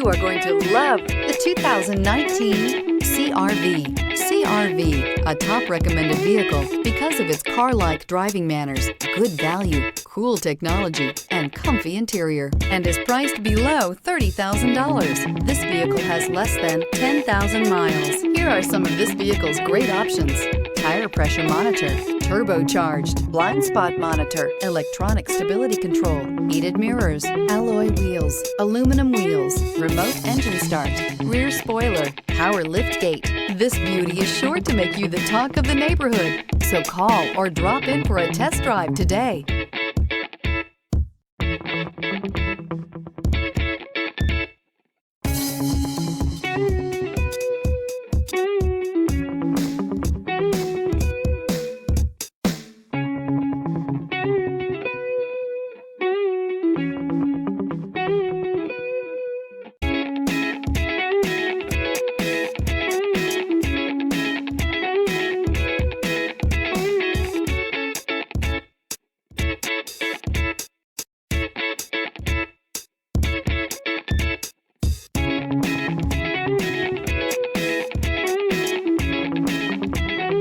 You are going to love the 2019 CR-V. CR-V, a top recommended vehicle because of its car-like driving manners, good value, cool technology, and comfy interior, and is priced below $30,000. This vehicle has less than 10,000 miles. Here are some of this vehicle's great options: tire pressure monitor, turbocharged, blind spot monitor, electronic stability control, heated mirrors, alloy wheels, aluminum wheels, remote engine start, rear spoiler, power lift gate. This beauty is sure to make you the talk of the neighborhood. So call or drop in for a test drive today.